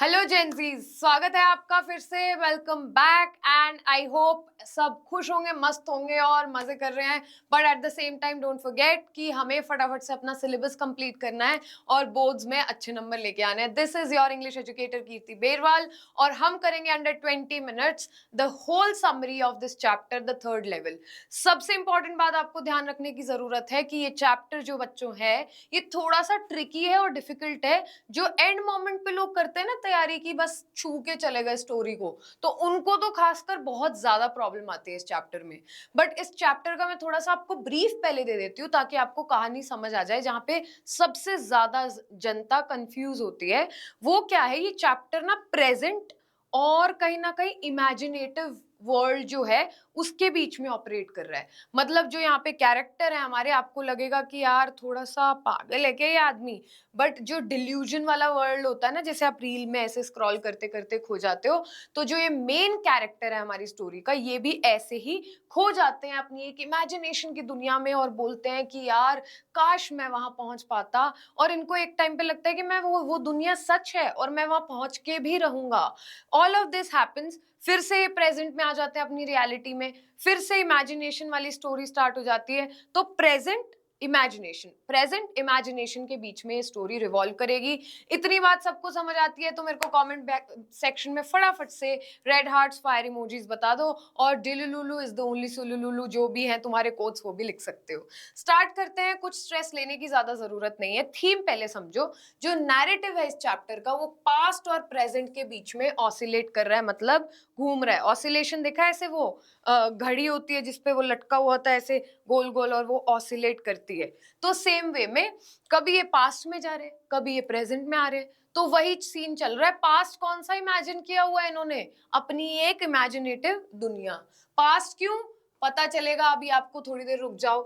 Hello Gen Zs, स्वागत है आपका फिर से। Welcome back and I hope सब खुश होंगे, मस्त होंगे और मजे कर रहे हैं। But at the same time don't forget कि हमें फटाफट से अपना सिलेबस कंप्लीट करना है और बोर्ड्स में अच्छे नंबर लेके आने हैं। This is your English educator Kirti Berwal और हम करेंगे under 20 minutes the whole summary of this chapter, the third level. सबसे इंपॉर्टेंट बात आपको ध्यान रखने की जरूरत है कि ये चैप्टर जो बच्चों है ये थोड़ा सा ट्रिकी है और डिफिकल्ट है। जो एंड मोमेंट पे लोग करते हैं ना तैयारी की, बस छू के चले गए स्टोरी को, तो उनको तो खासकर बहुत ज्यादा प्रॉब्लम आती है इस चैप्टर में। बट इस चैप्टर का मैं थोड़ा सा आपको ब्रीफ पहले दे देती हूँ ताकि आपको कहानी समझ आ जाए। जहां पे सबसे ज्यादा जनता कंफ्यूज होती है वो क्या है, ये चैप्टर ना प्रेजेंट और कहीं ना कहीं इमेजिनेटिव वर्ल्ड जो है उसके बीच में ऑपरेट कर रहा है। मतलब जो यहाँ पे कैरेक्टर है हमारे, आपको लगेगा कि यार थोड़ा सा पागल है क्या ये आदमी, बट जो डिल्यूजन वाला वर्ल्ड होता है ना, जैसे आप रील में ऐसे स्क्रॉल करते करते खो जाते हो, तो जो ये मेन कैरेक्टर है हमारी स्टोरी का, ये भी ऐसे ही खो जाते हैं अपनी एक इमेजिनेशन की दुनिया में और बोलते हैं कि यार काश मैं वहां पहुंच पाता। और इनको एक टाइम पे लगता है कि मैं वो दुनिया सच है और मैं वहां पहुंच के भी रहूंगा। ऑल ऑफ दिस हैपेंस, फिर से ये प्रेजेंट में आ जाते हैं अपनी रियलिटी में, फिर से इमेजिनेशन वाली स्टोरी स्टार्ट हो जाती है। तो प्रेजेंट इमेजिनेशन के बीच में स्टोरी रिवॉल्व करेगी। इतनी बात सबको समझ आती है तो मेरे को कमेंट सेक्शन में फटाफट से रेड हार्ट्स फायर इमोजीज बता दो और डिलुलुलु इज द ओनली सुलुलुलु जो भी है तुम्हारे कोड्स वो भी लिख सकते हो। स्टार्ट करते हैं। कुछ स्ट्रेस लेने की ज्यादा जरूरत नहीं है, थीम पहले समझो। जो नैरेटिव है इस चैप्टर का वो पास्ट और प्रेजेंट के बीच में ऑसिलेट कर रहा है, मतलब घूम रहा है। ऑसिलेशन देखा है ऐसे, वो घड़ी होती है जिसपे वो लटका हुआ होता है ऐसे गोल गोल और वो ऑसिलेट करती है। तो सेम वे में कभी ये पास्ट में जा रहे हैं, कभी ये प्रेजेंट में आ रहे हैं, तो वही सीन चल रहा है। पास्ट कौन सा इमेजिन किया हुआ है इन्होंने, अपनी एक इमेजिनेटिव दुनिया। पास्ट क्यों, पता चलेगा अभी आपको, थोड़ी देर रुक जाओ।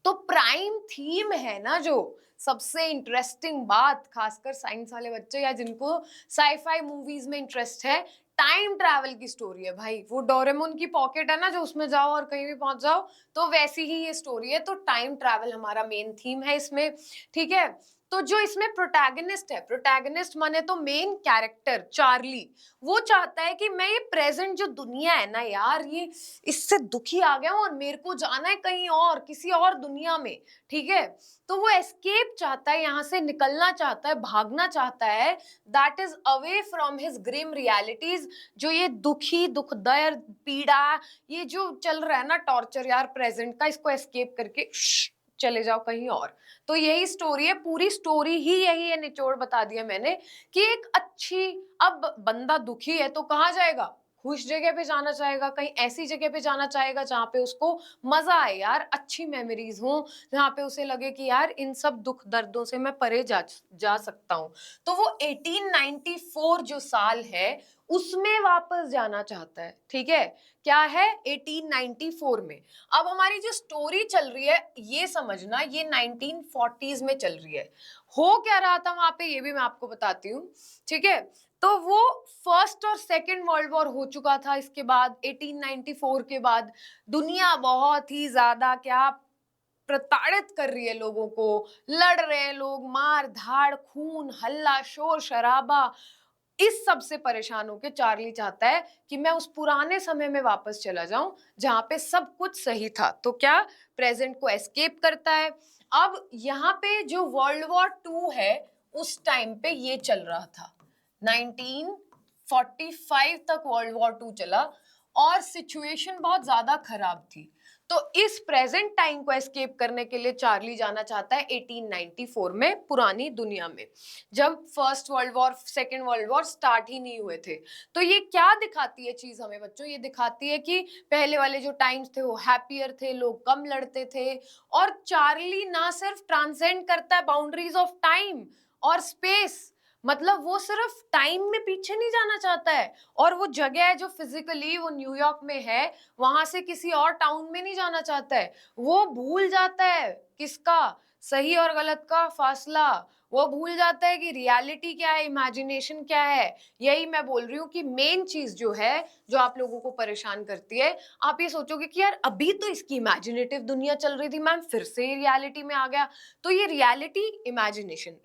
तो प्राइम थीम है ना जो सबसे इंटरेस्टिंग बात, खासकर साइंस वाले बच्चे या जिनको साईफाई मूवीज में इंटरेस्ट है, टाइम ट्रैवल की स्टोरी है भाई। वो डोरेमोन की पॉकेट है ना जो उसमें जाओ और कहीं भी पहुंच जाओ, तो वैसी ही ये स्टोरी है। तो टाइम ट्रैवल हमारा मेन थीम है इसमें, ठीक है। तो जो इसमें प्रोटैगनिस्ट है, प्रोटैगनिस्ट माने तो मेन कैरेक्टर चार्ली, वो चाहता है कि मैं ये प्रेजेंट जो दुनिया है ना यार, ये इससे दुखी आ गया हूं और मेरे को जाना है कहीं और, किसी और दुनिया में, ठीक है। तो वो एस्केप चाहता है, यहां से निकलना चाहता है, भागना चाहता है, that is away from his grim realities. जो ये दुखी दुख दर्द पीड़ा, ये जो चल रहा है ना टॉर्चर यार प्रेजेंट का, इसको एस्केप करके चले जाओ कहीं और। तो यही स्टोरी है, पूरी स्टोरी ही यही है, निचोड़ बता दिया मैंने कि एक अच्छी, अब बंदा दुखी है तो कहाँ जाएगा, खुश जगह पे जाना चाहेगा, कहीं ऐसी जगह पे जाना चाहेगा जहां पे उसको मजा आए यार, अच्छी मेमोरीज हो, जहां पे उसे लगे कि यार इन सब दुख दर्दों से मैं परे जा सकता हूं। तो वो 1894 जो साल है उसमें वापस जाना चाहता है, ठीक है। क्या है 1894 में। अब हमारी जो स्टोरी चल रही है ये समझना, ये 1940s में चल रही है। हो क्या रहा था वहां पे ये भी मैं आपको बताती हूँ, ठीक है। तो वो फर्स्ट और सेकंड वर्ल्ड वॉर हो चुका था। इसके बाद 1894 के बाद दुनिया बहुत ही ज्यादा क्या प्रताड़ित कर रही है लोगों को, लड़ रहे हैं लोग, मार धाड़ खून हल्ला शोर शराबा। इस सब से परेशान होकर चार्ली चाहता है कि मैं उस पुराने समय में वापस चला जाऊं जहां पे सब कुछ सही था। तो क्या प्रेजेंट को एस्केप करता है। अब यहाँ पे जो वर्ल्ड वॉर टू है उस टाइम पे ये चल रहा था, 1945 तक वर्ल्ड वॉर टू चला और सिचुएशन बहुत ज्यादा खराब थी। तो इस प्रेजेंट टाइम को एस्केप करने के लिए चार्ली जाना चाहता है 1894 में पुरानी दुनिया में, जब first world war second world war start ही नहीं हुए थे। तो ये क्या दिखाती है चीज हमें बच्चों, ये दिखाती है कि पहले वाले जो टाइम्स थे वो हैप्पियर थे, लोग कम लड़ते थे। और चार्ली ना सिर्फ ट्रांसेंड करता है बाउंड्रीज ऑफ टाइम और स्पेस, मतलब वो सिर्फ टाइम में पीछे नहीं जाना चाहता है, और वो जगह है जो फिजिकली वो न्यूयॉर्क में है, वहां से किसी और टाउन में नहीं जाना चाहता है। वो भूल जाता है किसका, सही और गलत का फासला। वो भूल जाता है कि रियलिटी क्या है, इमेजिनेशन क्या है। यही मैं बोल रही हूँ कि मेन चीज जो है, जो आप लोगों को परेशान करती है, आप ये सोचोगे कि यार अभी तो इसकी इमेजिनेटिव दुनिया चल रही थी मैम, फिर से रियलिटी में आ गया। तो ये रियलिटी इमेजिनेशन,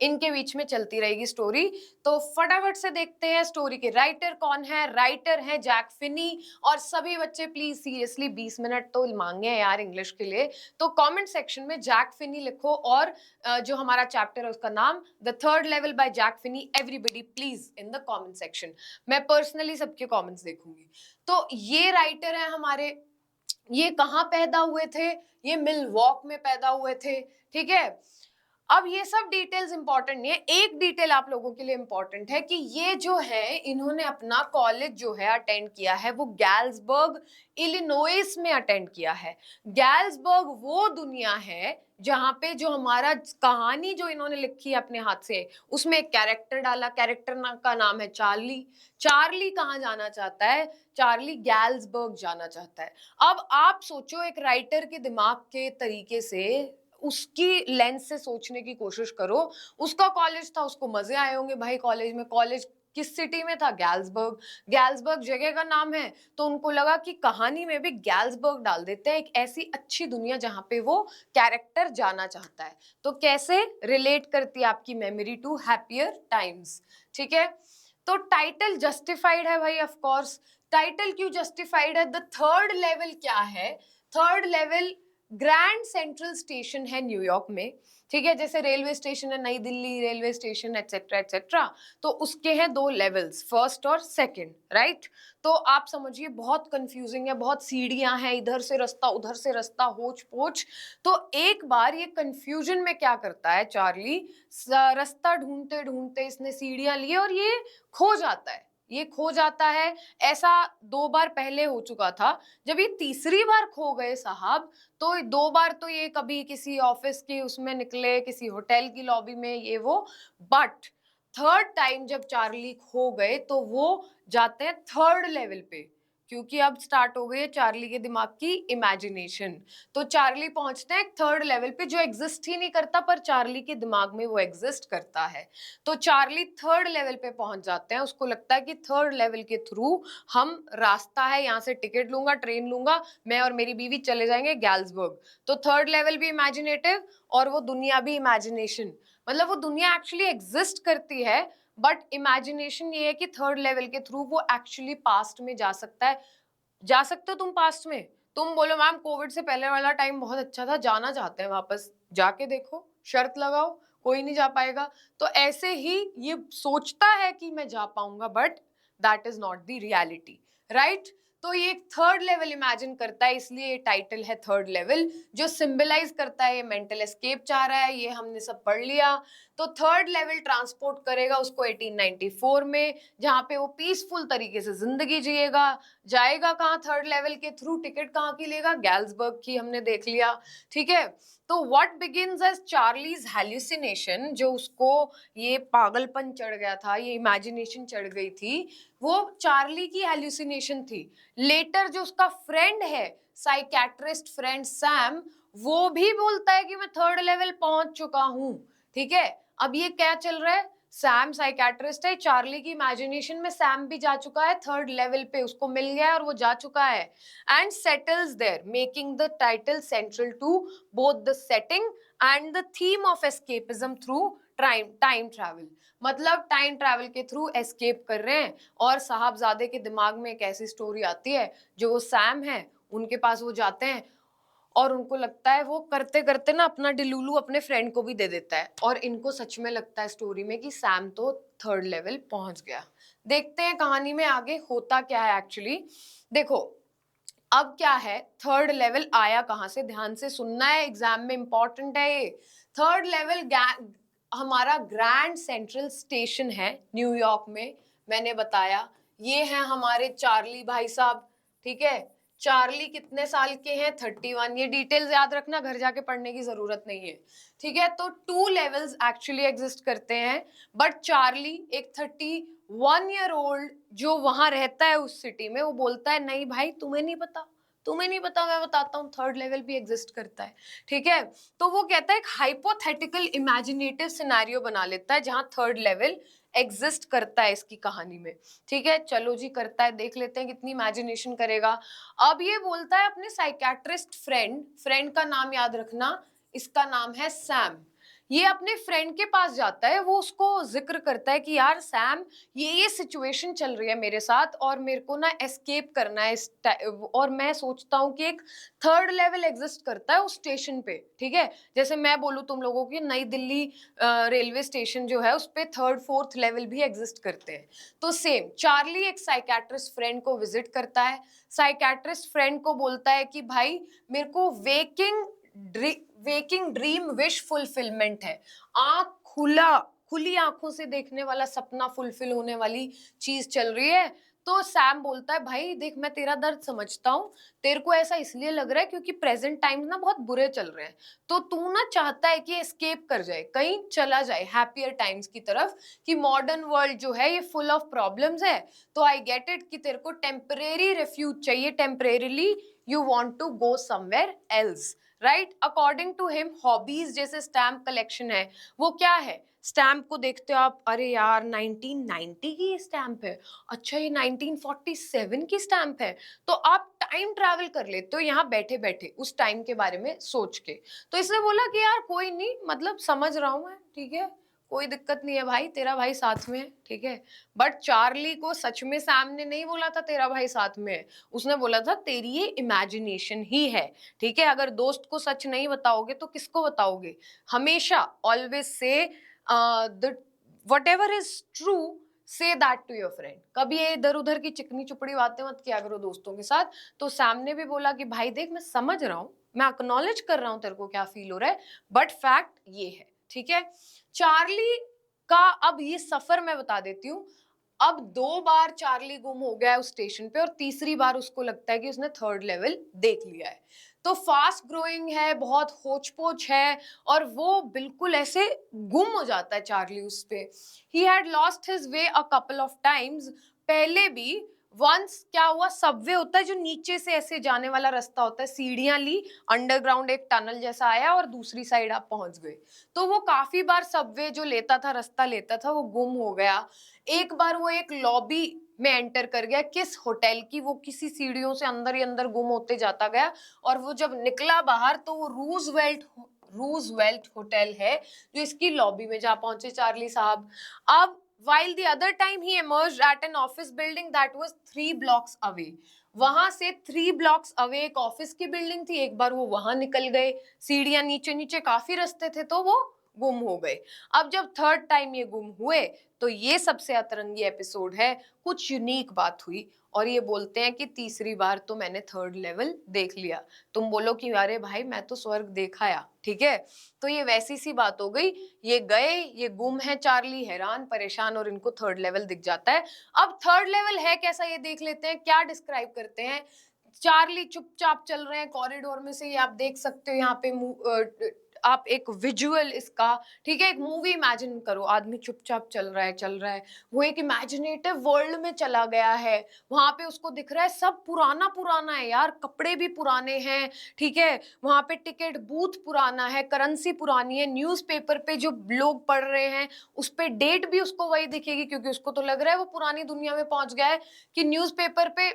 इनके बीच में चलती रहेगी स्टोरी। तो फटाफट से देखते हैं स्टोरी के राइटर कौन है। राइटर है जैक फिनी। और सभी बच्चे प्लीज सीरियसली 20 मिनट तो मांगे हैं यार इंग्लिश के लिए, तो कमेंट सेक्शन में जैक फिनी लिखो, और जो हमारा चैप्टर है उसका नाम the third level by Jack Finney, everybody please in the comment section. मैं पर्सनली सबके कमेंट्स देखूंगी। तो ये राइटर है हमारे, ये कहाँ पैदा हुए थे, ये मिलवॉक में पैदा हुए थे, ठीक है। अब ये सब डिटेल्स इंपॉर्टेंट नहीं है, एक डिटेल आप लोगों के लिए इंपॉर्टेंट है कि ये जो है इन्होंने अपना कॉलेज जो है अटेंड किया है वो गैल्सबर्ग इलिनोइस में अटेंड किया है। गैल्सबर्ग वो दुनिया है जहां पे जो हमारा कहानी जो इन्होंने लिखी है अपने हाथ से, उसमें एक कैरेक्टर डाला, का नाम है चार्ली। चार्ली कहाँ जाना चाहता है? चार्ली गैल्सबर्ग जाना चाहता है। अब आप सोचो, एक राइटर के दिमाग के तरीके से, उसकी लेंस से सोचने की कोशिश करो। उसका कॉलेज था, उसको मजे आए होंगे भाई कॉलेज में। कॉलेज किस सिटी में था? गैल्सबर्ग। गैल्सबर्ग जगह का नाम है, तो उनको लगा कि कहानी में भी गैल्सबर्ग डाल देते हैं, एक ऐसी अच्छी दुनिया जहां पे वो कैरेक्टर जाना चाहता है। तो कैसे रिलेट करती है आपकी मेमोरी टू हैप्पियर टाइम्स, ठीक है। तो टाइटल जस्टिफाइड है भाई, ऑफ कोर्स। टाइटल क्यों जस्टिफाइड है? द थर्ड लेवल क्या है? Third level grand central station है न्यूयॉर्क में, ठीक है। जैसे रेलवे स्टेशन है नई Delhi railway station etcetera etcetera, तो उसके हैं दो लेवल्स, फर्स्ट और सेकंड, राइट। तो आप समझिए बहुत कंफ्यूजिंग है, बहुत सीढ़ियां हैं, इधर से रास्ता उधर से रास्ता, होच पोच। तो एक बार ये कंफ्यूजन में क्या करता है चार्ली, रास्ता ढूंढते ढूंढते इसने सीढ़ियां ली और ये खो जाता है। ये खो जाता है। ऐसा 2 बार पहले हो चुका था। जब ये तीसरी बार खो गए साहब, तो 2 बार तो ये कभी किसी ऑफिस के उसमें निकले, किसी होटल की लॉबी में, ये वो, बट थर्ड टाइम जब चार्ली खो गए तो वो जाते हैं थर्ड लेवल पे, क्योंकि अब स्टार्ट हो गई है चार्ली के दिमाग की इमेजिनेशन। तो चार्ली पहुंचते हैं थर्ड लेवल पे, जो एग्जिस्ट ही नहीं करता पर चार्ली के दिमाग में वो एग्जिस्ट करता है। तो चार्ली थर्ड लेवल पे पहुंच जाते हैं, उसको लगता है कि थर्ड लेवल के थ्रू हम, रास्ता है यहाँ से, टिकट लूंगा, ट्रेन लूंगा, मैं और मेरी बीवी चले जाएंगे गैल्सबर्ग। तो थर्ड लेवल भी इमेजिनेटिव और वो दुनिया भी इमेजिनेशन, मतलब वो दुनिया एक्चुअली एग्जिस्ट करती है, बट इमेजिनेशन ये है कि थर्ड लेवल के थ्रू वो एक्चुअली पास्ट में जा सकता है। जा सकते हो तुम पास्ट में? तुम बोलो मैम कोविड से पहले वाला टाइम बहुत अच्छा था, जाना चाहते हैं वापस, जाके देखो, शर्त लगाओ, कोई नहीं जा पाएगा। तो ऐसे ही ये सोचता है कि मैं जा पाऊंगा, but that is not the reality, right. तो ये थर्ड लेवल इमेजिन करता है, इसलिए ये टाइटल है थर्ड लेवल, जो सिंबलाइज करता है ये मेंटल एस्केप चाह रहा है, ये हमने सब पढ़ लिया। तो थर्ड लेवल ट्रांसपोर्ट करेगा उसको 1894 में, जहां पे वो पीसफुल तरीके से जिंदगी जिएगा। जाएगा कहाँ? थर्ड लेवल के थ्रू। टिकट कहाँ की लेगा? गैल्सबर्ग की, हमने देख लिया, ठीक है। तो what begins as Charlie's hallucination, जो उसको ये पागलपन चढ़ गया था, ये इमेजिनेशन चढ़ गई थी, वो चार्ली की हेल्यूसिनेशन थी। लेटर जो उसका फ्रेंड है, साइकेट्रिस्ट फ्रेंड सैम, वो भी बोलता है कि मैं थर्ड लेवल पहुंच चुका हूं, ठीक है। अब ये क्या चल रहा है? सैम साइकेट्रिस्ट है, चार्ली की इमेजिनेशन में सैम भी जा चुका है थर्ड लेवल पे, उसको मिल गया है और वो जा चुका है, and settles there, making the title central to both the setting and the theme of escapism through time travel. मतलब टाइम ट्रैवल के थ्रू एस्केप कर रहे हैं, और साहबजादे के दिमाग में एक ऐसी स्टोरी आती है, जो वो सैम है उनके पास वो जाते हैं, और उनको लगता है वो करते करते ना अपना डिलूलू अपने फ्रेंड को भी दे देता है, और इनको सच में लगता है स्टोरी में कि सैम तो थर्ड लेवल पहुंच गया। देखते हैं कहानी में आगे होता क्या है एक्चुअली। देखो अब क्या है, थर्ड लेवल आया कहां से, ध्यान से सुनना है, एग्जाम में इंपॉर्टेंट है ये। थर्ड लेवल हमारा ग्रैंड सेंट्रल स्टेशन है न्यूयॉर्क में, मैंने बताया। ये है हमारे चार्ली भाई साहब, ठीक है। चार्ली कितने साल के हैं? 31। ये डिटेल्स याद रखना, घर जाके पढ़ने की जरूरत नहीं है, ठीक है। तो 2 लेवल्स एक्चुअली एग्जिस्ट करते हैं, बट चार्ली एक 31 ईयर ओल्ड जो वहां रहता है उस सिटी में, वो बोलता है नहीं भाई तुम्हें नहीं पता, तुम्हें नहीं पता, मैं बताता हूँ, थर्ड लेवल भी एग्जिस्ट करता है, ठीक है। तो वो कहता है एक हाइपोथेटिकल इमेजिनेटिव सिनेरियो बना लेता है जहां थर्ड लेवल एग्जिस्ट करता है इसकी कहानी में, ठीक है। चलो जी, करता है, देख लेते हैं कितनी इमेजिनेशन करेगा। अब ये बोलता है अपने साइकेट्रिस्ट फ्रेंड का नाम याद रखना, इसका नाम है सैम। ये अपने फ्रेंड के पास जाता है, वो उसको जिक्र करता है कि यार सैम, ये सिचुएशन चल रही है मेरे साथ और मेरे को ना एस्केप करना है और मैं सोचता हूँ कि एक थर्ड लेवल एग्जिस्ट करता है उस स्टेशन पे, ठीक है। जैसे मैं बोलूँ तुम लोगों की, नई दिल्ली रेलवे स्टेशन जो है उस पे थर्ड फोर्थ लेवल भी एग्जिस्ट करते हैं। तो सेम चार्ली एक साइकेट्रिस्ट फ्रेंड को विजिट करता है। साइकेट्रिस्ट फ्रेंड को बोलता है कि भाई मेरे को वेकिंग ड्रीम विश फुलफिलमेंट है, आंख खुली आंखों से देखने वाला सपना फुलफिल होने वाली चीज चल रही है। तो सैम बोलता है भाई देख, मैं तेरा दर्द समझता हूँ, तेरे को ऐसा इसलिए लग रहा है क्योंकि प्रेजेंट टाइम्स ना बहुत बुरे चल रहे हैं, तो तू ना चाहता है कि एस्केप कर जाए, कहीं चला जाए हैप्पियर टाइम्स की तरफ, कि मॉडर्न वर्ल्ड जो है ये फुल ऑफ प्रॉब्लम्स है। तो आई गेट इट कि तेरे को टेम्परेरी रिफ्यूज चाहिए, temporarily you want to go somewhere else, right. According to him hobbies जैसे स्टैम्प कलेक्शन है, वो क्या है, स्टैम्प को देखते हो आप, अरे यार 1990 की ये स्टैम्प है, अच्छा ये 1947 की स्टैम्प है, तो आप टाइम ट्रैवल कर लेते हो यहाँ बैठे बैठे उस टाइम के बारे में सोच के। तो इसने बोला कि यार कोई नहीं, मतलब समझ रहा हूं मैं, ठीक है, कोई दिक्कत नहीं है भाई, तेरा भाई साथ में है, ठीक है। बट चार्ली को सच में सैम ने नहीं बोला था तेरा भाई साथ में है, उसने बोला था तेरी ये इमेजिनेशन ही है, ठीक है। अगर दोस्त को सच नहीं बताओगे तो किसको बताओगे, हमेशा ऑलवेज से द whatever is true से दैट टू योर फ्रेंड, कभी ये इधर उधर की चिकनी चुपड़ी बातें मत किया करो दोस्तों के साथ। तो सैम ने भी बोला कि भाई देख, मैं समझ रहा हूँ, मैं अक्नॉलेज कर रहा हूँ तेरे को क्या फील हो रहा है, बट फैक्ट ये है, ठीक है। चार्ली का अब ये सफर मैं बता देती हूँ। अब 2 बार चार्ली गुम हो गया है उस स्टेशन पे और तीसरी बार उसको लगता है कि उसने थर्ड लेवल देख लिया है। तो फास्ट ग्रोइंग है, बहुत होच पोच है और वो बिल्कुल ऐसे गुम हो जाता है चार्ली उस पे। He had lost his way a couple of times, पहले भी। वंस क्या हुआ, सबवे होता है जो नीचे से ऐसे जाने वाला रास्ता होता है, सीढ़ियां ली, अंडरग्राउंड एक टनल जैसा आया और दूसरी साइड आप पहुंच गए। तो वो काफी बार सबवे जो लेता था, रास्ता लेता था, वो गुम हो गया। एक बार वो एक लॉबी में एंटर कर गया किस होटल की, वो किसी सीढ़ियों से अंदर ही अंदर गुम होते जाता गया और वो जब निकला बाहर तो वो रूजवेल्ट होटल है जो इसकी लॉबी में जा पहुंचे चार्ली साहब। अब while the other time he emerged at an office building that was 3 blocks away, वहां से 3 blocks away एक ऑफिस की बिल्डिंग थी, एक बार वो वहां निकल गए, सीढ़ियां नीचे नीचे काफी रास्ते थे तो वो गुम हो गए। अब जब थर्ड टाइम ये गुम हुए तो ये सबसे अतरंगी एपिसोड है, कुछ यूनिक बात हुई और ये बोलते हैं कि तीसरी बार तो मैंने थर्ड लेवल देख लिया। तुम बोलो कि अरे भाई मैं तो स्वर्ग देखा या, ठीक है। तो ये वैसी सी बात हो गई, ये गए, ये गुम है चार्ली, हैरान परेशान, और इनको थर्ड लेवल दिख जाता है। अब थर्ड लेवल है कैसा ये देख लेते हैं, क्या डिस्क्राइब करते हैं। चार्ली चुपचाप चल रहे हैं कॉरिडोर में से, ये आप देख सकते हो यहाँ पे आप एक विजुअल इसका, ठीक है, एक मूवी इमेजिन करो, आदमी चुपचाप चल रहा है, वो एक इमेजिनेटिव वर्ल्ड में चला गया है। वहां पे उसको दिख रहा है सब पुराना पुराना है यार, कपड़े भी पुराने हैं, ठीक है, वहां पे टिकट बूथ पुराना है, करेंसी पुरानी है, न्यूज़पेपर पे जो लोग पढ़ रहे हैं उस पे डेट भी उसको वही दिखेगी, क्योंकि उसको तो लग रहा है वो पुरानी दुनिया में पहुंच गया है कि न्यूज़पेपर पे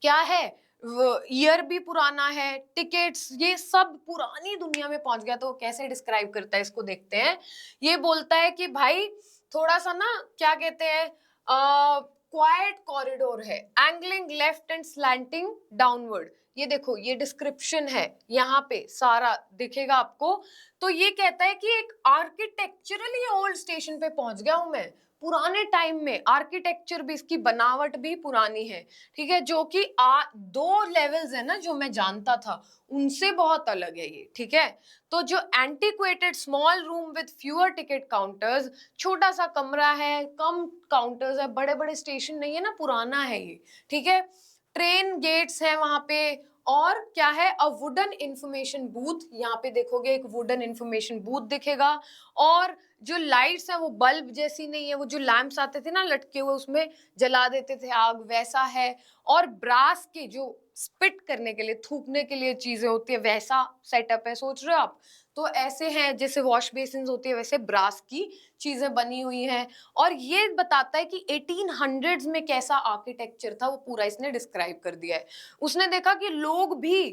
क्या है, ईयर भी पुराना है, टिकट्स, ये सब पुरानी दुनिया में पहुंच गया। तो वो कैसे डिस्क्राइब करता है इसको देखते हैं। ये बोलता है कि भाई थोड़ा सा ना, क्या कहते हैं, क्वाइट कॉरिडोर है, angling left and slanting downward. ये देखो, ये डिस्क्रिप्शन है, यहाँ पे सारा दिखेगा आपको। तो ये कहता है कि एक आर्किटेक्चरली ओल्ड स्टेशन पे पहुंच गया हूं मैं, पुराने टाइम में, आर्किटेक्चर भी, इसकी बनावट भी पुरानी है, ठीक है, जो कि 2 लेवल्स है ना जो मैं जानता था उनसे बहुत अलग है ये, ठीक है। तो जो antiquated small room with fewer ticket counters, छोटा सा कमरा है, कम काउंटर्स है, बड़े बड़े स्टेशन नहीं है ना, पुराना है ये, ठीक है। ट्रेन गेट्स है वहां पे, और क्या है, अ वुडन इंफॉर्मेशन बूथ, यहाँ पे देखोगे एक वुडन इंफॉर्मेशन बूथ दिखेगा, और जो लाइट्स है वो बल्ब जैसी नहीं है, वो जो लैंप्स आते थे ना लटके हुए उसमें जला देते थे आग, वैसा है। और ब्रास के जो स्पिट करने के लिए, थूकने के लिए चीजें होती है, वैसा सेटअप है, सोच रहे हो आप? तो ऐसे हैं, जैसे वॉश बेसिन होती है वैसे ब्रास की चीजें बनी हुई हैं। और ये बताता है कि 1800s में कैसा आर्किटेक्चर था, वो पूरा इसने डिस्क्राइब कर दिया है। उसने देखा कि लोग भी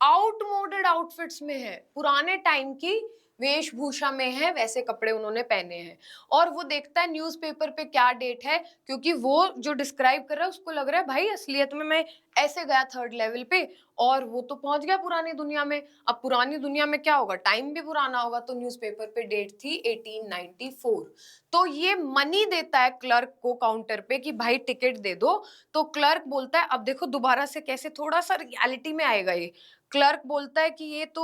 आउटमोडेड आउटफिट्स में है, पुराने टाइम की वेशभूषा में है, वैसे कपड़े उन्होंने पहने हैं। और वो देखता है न्यूज़पेपर पे क्या डेट है, क्योंकि वो जो डिस्क्राइब कर रहा है उसको लग रहा है भाई असलियत में मैं ऐसे गया थर्ड लेवल पे और वो तो पहुंच गया पुरानी दुनिया में। अब पुरानी दुनिया में क्या होगा, टाइम भी पुराना होगा, तो न्यूज़पेपर पे डेट थी 1894। तो ये मनी देता है क्लर्क को काउंटर पे कि भाई टिकट दे दो। तो क्लर्क बोलता है, अब देखो दोबारा से कैसे थोड़ा सा रियलिटी में आएगा ये। क्लर्क बोलता है कि ये तो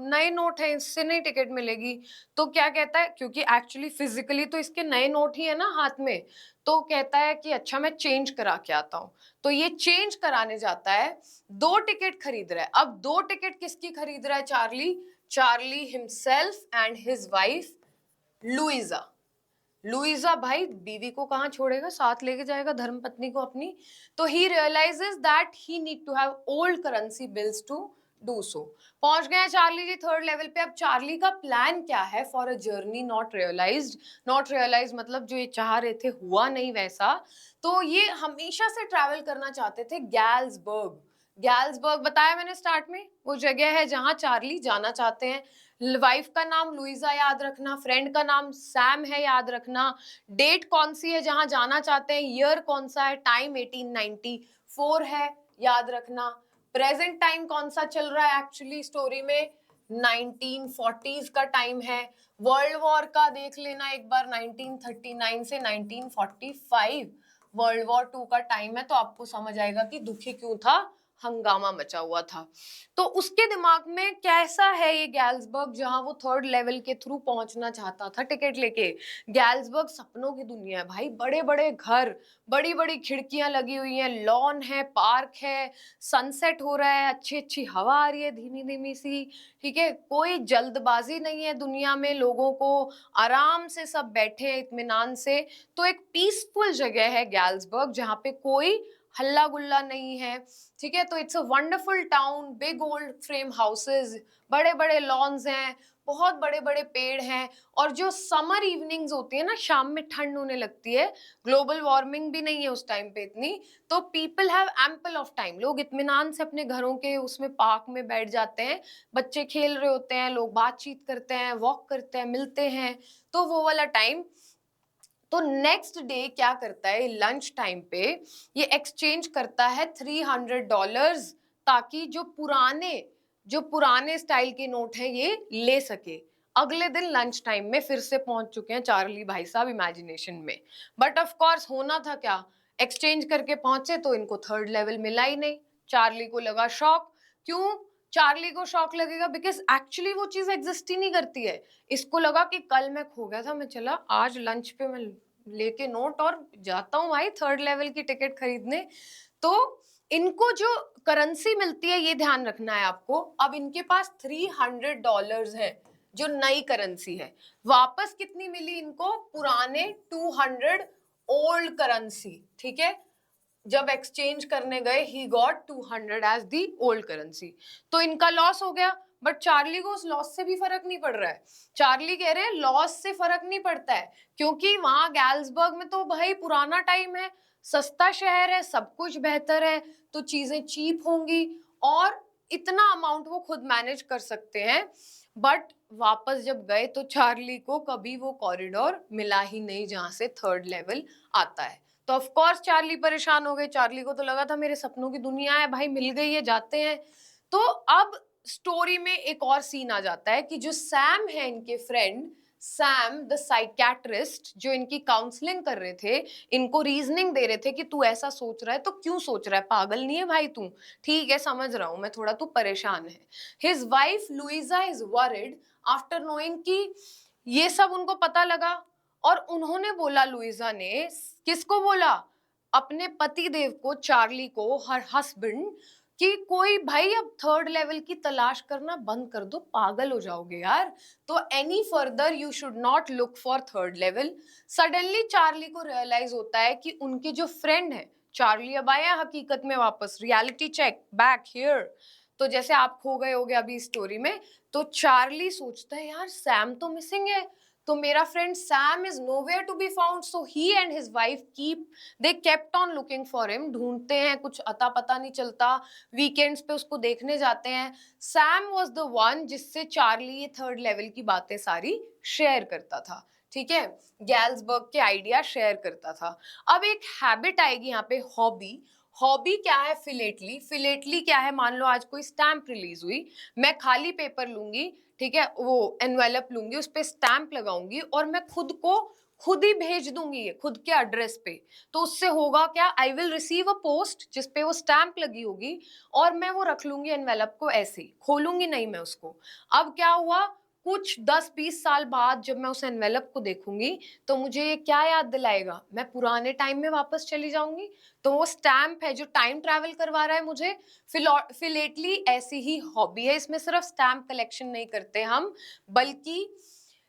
नए नोट है, इससे नहीं टिकट मिलेगी। तो क्या कहता है, क्योंकि एक्चुअली फिजिकली तो इसके नए नोट ही है ना हाथ में, तो कहता है कि अच्छा मैं चेंज करा के आता हूँ। तो ये चेंज कराने जाता है, 2 टिकट खरीद रहा है। अब 2 टिकट किसकी खरीद रहा है Charlie? Charlie himself and his wife Luisa. Luisa भाई बीवी को कहाँ छोड़ेगा, साथ लेके जाएगा धर्म पत्नी को अपनी। तो he realises that he need to have old currency bills to do so. पहुंच गए हैं चार्ली जी थर्ड लेवल पे। अब चार्ली का प्लान क्या है for a journey not realized? Not realize मतलब जो ये चाह रहे थे हुआ नहीं वैसा। तो ये हमेशा से ट्रैवल करना चाहते थे गैल्सबर्ग। गैल्सबर्ग बताया मैंने स्टार्ट में, वो जगह है जहां चार्ली जाना चाहते हैं। वाइफ का नाम लुइजा याद रखना, फ्रेंड का नाम सैम है याद रखना, डेट कौन सी है जहां जाना चाहते हैं, ईयर कौन सा है, टाइम 1894 है याद रखना, प्रेजेंट टाइम कौन सा चल रहा है एक्चुअली स्टोरी में 1940s का टाइम है। वर्ल्ड वॉर का देख लेना एक बार, 1939 से 1945 वर्ल्ड वॉर 2 का टाइम है, तो आपको समझ आएगा कि दुखी क्यों था, हंगामा मचा हुआ था। तो उसके दिमाग में कैसा है ये गैल्सबर्ग जहां वो थर्ड लेवल के थ्रू पहुंचना चाहता था टिकट लेके। गैल्सबर्ग सपनों की दुनिया है भाई, बड़े बड़े घर, बड़ी बड़ी खिड़कियां लगी हुई हैं, लॉन है, पार्क है, सनसेट हो रहा है, अच्छी अच्छी हवा आ रही है धीमी धीमी सी, ठीक है, कोई जल्दबाजी नहीं है दुनिया में, लोगों को आराम से सब बैठे हैं इत्मीनान से। तो एक पीसफुल जगह है गैल्सबर्ग जहाँ पे कोई हल्ला गुल्ला नहीं है, ठीक है। तो it's a wonderful town, big old frame houses, बड़े बड़े लॉन्स हैं, बहुत बड़े बड़े पेड़ हैं। और जो समर इवनिंग्स होती है ना, शाम में ठंड होने लगती है, ग्लोबल वार्मिंग भी नहीं है उस टाइम पे इतनी, तो people have ample of time, लोग इत्मीनान से अपने घरों के उसमें पार्क में बैठ जाते हैं, बच्चे खेल रहे होते हैं, लोग बातचीत करते हैं, वॉक करते हैं, मिलते हैं, तो वो वाला टाइम। तो नेक्स्ट डे क्या करता है, लंच टाइम पे ये एक्सचेंज करता है $300, ताकि जो पुराने स्टाइल के नोट हैं ये ले सके। अगले दिन लंच टाइम में फिर से पहुंच चुके हैं चार्ली भाई साहब इमेजिनेशन में। बट ऑफ कोर्स होना था क्या, एक्सचेंज करके पहुंचे तो इनको थर्ड लेवल मिला ही नहीं। चार्ली को लगा शॉक। क्यों चार्ली को शॉक लगेगा? बिकॉज एक्चुअली वो चीज एग्जिस्ट ही नहीं करती है। इसको लगा कि कल मैं खो गया था, मैं चला आज लंच पे मैं लेके नोट और जाता हूँ भाई थर्ड लेवल की टिकट खरीदने। तो इनको जो करेंसी मिलती है ये ध्यान रखना है आपको। अब इनके पास $300 है जो नई करेंसी है। वापस कितनी मिली इनको? पुराने 200 ओल्ड करेंसी, ठीक है। जब एक्सचेंज करने गए ही got 200 as the old currency. तो इनका लॉस हो गया। बट चार्ली को उस लॉस से भी फर्क नहीं पड़ रहा है। चार्ली कह रहे हैं लॉस से फर्क नहीं पड़ता है, क्योंकि वहां गैल्सबर्ग में तो भाई पुराना टाइम है, सस्ता शहर है, सब कुछ बेहतर है, तो चीजें चीप होंगी और इतना अमाउंट वो खुद मैनेज कर सकते हैं। बट वापस जब गए तो चार्ली को कभी वो कॉरिडोर मिला ही नहीं जहां से थर्ड लेवल आता है। तो ऑफ कोर्स चार्ली परेशान हो गए। चार्ली को तो लगा था मेरे सपनों की दुनिया है भाई, मिल गई है, जाते हैं। तो अब स्टोरी में एक और सीन आ जाता है कि जो सैम है इनके फ्रेंड, सैम द साइकियाट्रिस्ट जो इनकी काउंसलिंग कर रहे थे, इनको रीजनिंग दे रहे थे कि तू ऐसा सोच रहा है तो क्यों सोच रहा है, पागल नहीं है भाई तू, ठीक है समझ रहा हूं मैं, थोड़ा तू परेशान है। His wife Luisa is worried after knowing कि ये सब उनको पता लगा। और उन्होंने बोला, लुइजा ने किसको बोला? अपने पति देव को, चार्ली को, हर हस्बैंड, कि कोई भाई अब थर्ड लेवल की तलाश करना बंद कर दो, पागल हो जाओगे यार। तो any further you should not look for third level. Suddenly Charlie को रियलाइज होता है कि उनके जो फ्रेंड है, चार्ली अब आया हकीकत में वापस, रियलिटी चेक बैक हियर। तो जैसे आप खो गए होगे अभी स्टोरी में, तो चार्ली सोचता है यार सैम तो मिसिंग है, तो मेरा friend Sam is nowhere to be found. So he and his wife keep they kept on looking for him, ढूंढते हैं, कुछ अता पता नहीं चलता। वीकेंड्स पे उसको देखने जाते हैं। सैम वाज द वन जिससे चार्ली ये थर्ड लेवल की बातें सारी शेयर करता था, ठीक है, गैल्सबर्ग के आइडिया शेयर करता था। अब एक हैबिट आएगी यहाँ पे, हॉबी। हॉबी क्या है? फिलेटली। फिलेटली क्या है? मान लो आज कोई स्टैम्प रिलीज हुई, मैं खाली पेपर लूंगी, ठीक है, वो एनवेलप लूंगी, उस पर स्टैम्प लगाऊंगी और मैं खुद को खुद ही भेज दूंगी ये खुद के एड्रेस पे। तो उससे होगा क्या? I will receive a post जिसपे वो स्टैम्प लगी होगी और मैं वो रख लूंगी एनवेलप को, ऐसे ही खोलूंगी नहीं मैं उसको। अब क्या हुआ, कुछ 10-20 साल बाद जब मैं उस एनवेलप को देखूंगी तो मुझे ये क्या याद दिलाएगा? मैं पुराने टाइम में वापस चली जाऊंगी। तो वो स्टैम्प है जो टाइम ट्रैवल करवा रहा है मुझे। फिलेटली ऐसी ही हॉबी है। इसमें सिर्फ स्टैम्प कलेक्शन नहीं करते हम, बल्कि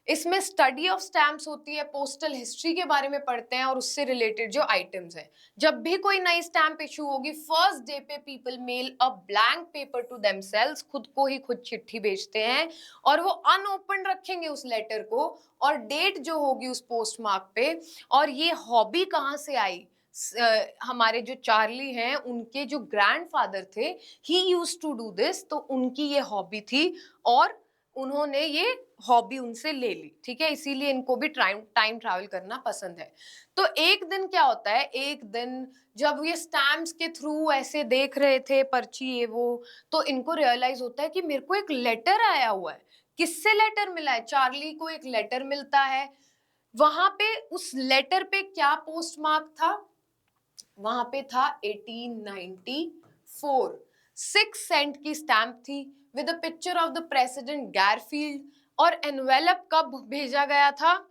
इसमें स्टडी ऑफ स्टैम्प्स होती है, पोस्टल हिस्ट्री के बारे में पढ़ते हैं और उससे रिलेटेड जो आइटम्स हैं। जब भी कोई नई स्टैम्प इशू होगी, फर्स्ट डे पे people mail a blank paper to themselves, खुद को ही खुद चिट्ठी भेजते हैं और वो अनओपन रखेंगे उस लेटर को, और डेट जो होगी उस पोस्ट मार्क पे। और ये हॉबी कहाँ से आई? हमारे जो चार्ली हैं उनके जो ग्रैंडफादर थे, he used to do this, तो उनकी ये हॉबी थी और उन्होंने ये हॉबी उनसे ले ली, ठीक है, इसीलिए इनको भी टाइम ट्रैवल करना पसंद है। तो एक दिन क्या होता है, एक दिन जब ये स्टैम्प्स के थ्रू ऐसे देख रहे थे पर्ची ये वो, तो इनको रियलाइज होता है कि मेरे को एक लेटर आया हुआ है। किससे लेटर मिला है? चार्ली को एक लेटर मिलता है। वहां पे उस लेटर पे क्या पोस्ट मार्क था? वहां पे था 1894। 6 सेंट की स्टैंप थी with a picture of the president Garfield. और एनवेलप कब भेजा गया था?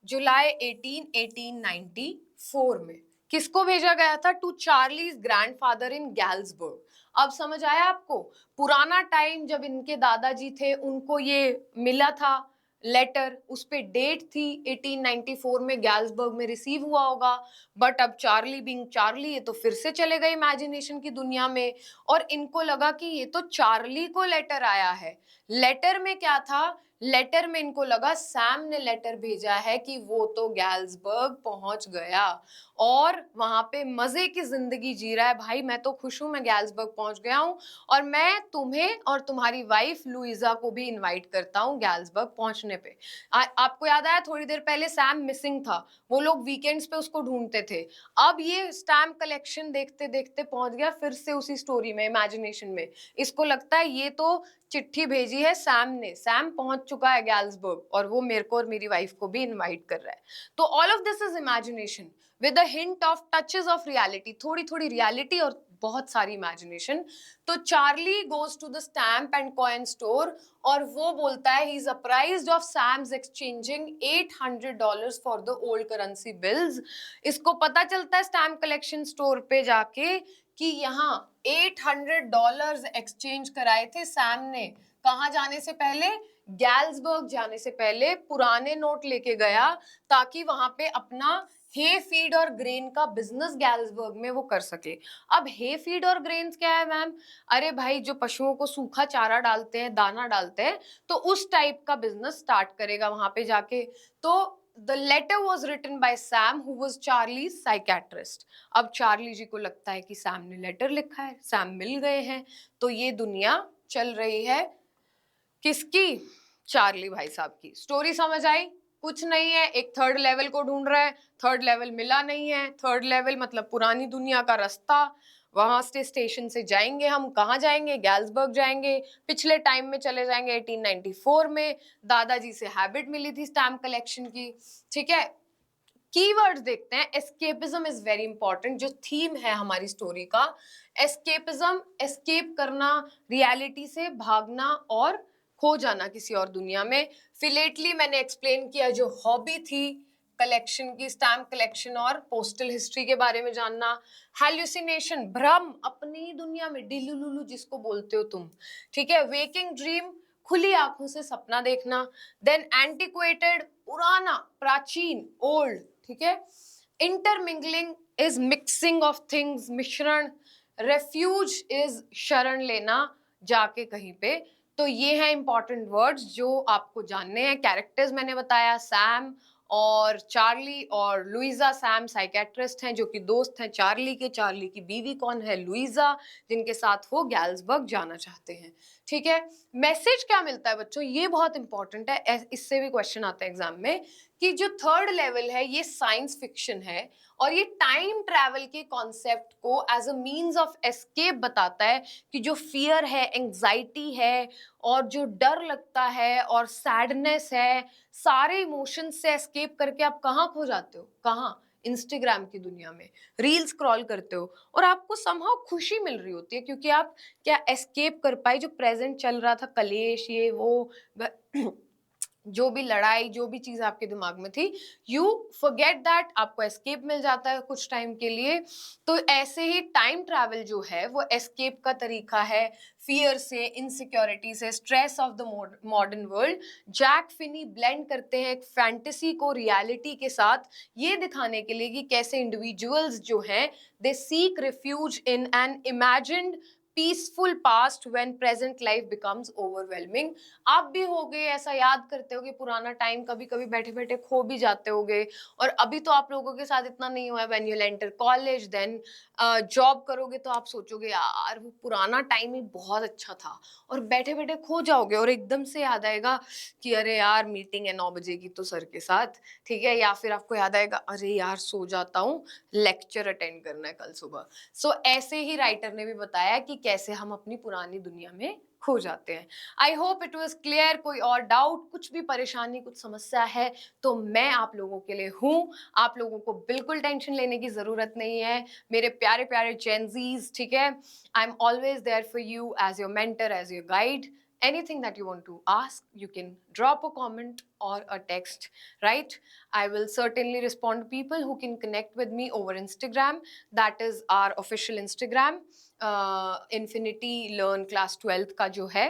जुलाई 1894 में। किसको भेजा गया था? टू चार्लीज ग्रैंडफादर इन गैल्सबर्ग। अब समझ आया आपको? पुराना टाइम जब इनके दादाजी थे उनको ये मिला था लेटर, उस पे डेट थी 1894 में, गैल्सबर्ग में रिसीव हुआ होगा। बट अब चार्ली बिंग चार्ली ये तो फिर से चले गए इमेजिनेशन की दुनिया में, और इनको लगा कि ये तो चार्ली को लेटर आया है। लेटर में क्या था? लेटर में इनको लगा सैम ने लेटर भेजा है कि वो तो गैल्सबर्ग पहुंच गया और वहां पे मजे की जिंदगी जी रहा है। भाई मैं तो खुश हूं, मैं गैल्सबर्ग पहुंच गया हूं और मैं तुम्हें और तुम्हारी वाइफ लुइजा को भी इनवाइट करता हूं गैल्सबर्ग पहुंचने पे। आपको याद आया थोड़ी देर पहले सैम मिसिंग था, वो लोग वीकेंड्स पे उसको ढूंढते थे। अब ये स्टैम्प कलेक्शन देखते देखते पहुंच गया फिर से उसी स्टोरी में, इमेजिनेशन में। इसको लगता है ये तो चिट्ठी भेजी है सैम ने, सैम पहुंच चुका है गैल्सबर्ग और वो मेरे को और मेरी वाइफ को भी इनवाइट कर रहा है। तो all of this is imagination with a hint of touches of reality, थोड़ी थोड़ी रियलिटी और बहुत सारी इमेजिनेशन। तो Charlie goes to the stamp and coin store और वो बोलता है he is surprised of Sam's exchanging $800 for the old currency bills. इसको पता चलता है स्टैम्प कलेक्शन स्टोर पे जाके कि यहाँ $800 एक्सचेंज कराए थे सैम ने। कहाँ जाने से पहले? गैल्सबर्ग जाने से पहले पुराने नोट लेके गया ताकि वहां पे अपना हे फीड और ग्रेन का बिजनेस गैल्सबर्ग में वो कर सके। अब हे फीड और ग्रेन्स क्या है मैम? अरे भाई जो पशुओं को सूखा चारा डालते हैं, दाना डालते हैं, तो उस टाइप का बिजनेस स्टार्ट करेगा वहां पे जाके। तो the letter was written by Sam who was Charlie psychiatrist. अब चार्ली जी को लगता है कि सैम ने लेटर लिखा है, सैम मिल गए हैं, तो ये दुनिया चल रही है किसकी? चार्ली भाई साहब की। स्टोरी समझ आई? कुछ नहीं है, एक थर्ड लेवल को ढूंढ रहा है, थर्ड लेवल मिला नहीं है। थर्ड लेवल मतलब पुरानी दुनिया का रास्ता, वहां से स्टेशन से जाएंगे हम, कहाँ जाएंगे? गैल्सबर्ग जाएंगे, पिछले टाइम में चले जाएंगे 1894 में। दादाजी से हैबिट मिली थी स्टैम्प कलेक्शन की, ठीक है। कीवर्ड्स देखते हैं। एस्केपिज्म इज वेरी इंपॉर्टेंट, जो थीम है हमारी स्टोरी का। एस्केपिज्म, एस्केप करना रियलिटी से, भागना और खो जाना किसी और दुनिया में। फिलेटली मैंने एक्सप्लेन किया जो हॉबी थी कलेक्शन की, स्टैम्प कलेक्शन और पोस्टल हिस्ट्री के बारे में जानना, हेल्यूसिनेशन भ्रम, अपनी दुनिया में डिलुलुलु जिसको बोलते हो तुम, ठीक है, वेकिंग ड्रीम, खुली आंखों से सपना देखना, देन एंटिक्वेटेड, पुराना, प्राचीन, ओल्ड, ठीक है, intermingling is mixing of things, मिश्रण, रेफ्यूज इज शरण लेना जाके कहीं पे। तो ये है इंपॉर्टेंट वर्ड्स जो आपको जानने हैं। कैरेक्टर्स मैंने बताया, सैम और चार्ली और लुइजा। सैम साइकेट्रिस्ट हैं जो कि दोस्त हैं चार्ली के। चार्ली की बीवी कौन है? लुइजा, जिनके साथ वो गैल्सबर्ग जाना चाहते हैं, ठीक है। मैसेज क्या मिलता है बच्चों, ये बहुत इंपॉर्टेंट है, इससे भी क्वेश्चन आता है एग्जाम में, कि जो थर्ड लेवल है ये साइंस फिक्शन है और ये टाइम ट्रैवल के कॉन्सेप्ट को as a means of escape बताता है कि जो फियर है, एंजाइटी है और जो डर लगता है और सैडनेस है, सारे इमोशंस से एस्केप करके आप कहाँ खो जाते हो? कहाँ? इंस्टाग्राम की दुनिया में रील स्क्रॉल करते हो और आपको समहाउ खुशी मिल रही होती है क्योंकि आप क्या एस्केप कर पाए जो प्रेजेंट चल रहा था, कलेश, ये वो जो भी लड़ाई, जो भी चीज आपके दिमाग में थी, यू फॉरगेट दैट, आपको एस्केप मिल जाता है कुछ टाइम के लिए। तो ऐसे ही टाइम ट्रैवल जो है वो एस्केप का तरीका है फियर से, इनसिक्योरिटी से, stress of the modern world. Jack Finney blend करते हैं एक फैंटेसी को रियलिटी के साथ, ये दिखाने के लिए कि कैसे इंडिविजुअल्स जो हैं they seek refuge in an imagined peaceful past when present life becomes overwhelming. आप भी होगे ऐसा, याद करते होगे पुराना टाइम, कभी कभी बैठे बैठे खो भी जाते होगे। और अभी तो आप लोगों के साथ इतना नहीं हुआ है, when you enter college, then job करोगे तो आप सोचोगे यार वो पुराना टाइम ही बहुत अच्छा था, और बैठे बैठे खो जाओगे और एकदम से याद आएगा कि अरे यार मीटिंग है 9 बजे की तो सर के साथ, ठीक है, या फिर आपको याद आएगा अरे यार सो जाता हूँ, लेक्चर अटेंड करना है कल सुबह। सो ऐसे ही राइटर ने भी बताया कि कैसे हम अपनी पुरानी दुनिया में खो जाते हैं। I hope it was clear. कोई और डाउट, कुछ भी परेशानी, कुछ समस्या है तो मैं आप लोगों के लिए हूँ। आप लोगों को बिल्कुल टेंशन लेने की जरूरत नहीं है मेरे प्यारे प्यारे जेनजीज, ठीक है। I am always there for you as your mentor, as your guide. Anything that you want to ask, you can drop a comment or a text, right? I will certainly respond to people who can connect with me over Instagram. That is our official Instagram, Infinity Learn Class 12th का जो है।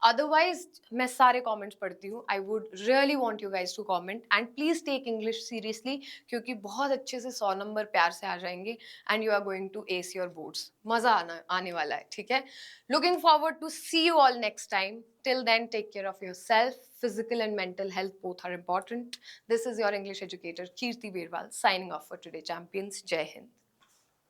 Otherwise मैं सारे comments पढ़ती हूँ। I would really want you guys to comment and please take English seriously क्योंकि बहुत अच्छे से 100 नंबर प्यार से आ जाएंगे and you are going to ace your boards। मजा आने वाला है, ठीक है। Looking forward to see you all next time. Till then, take care of yourself. Physical and mental health both are important. This is your English educator Kirti Birwal signing off for today, champions. Jai Hind.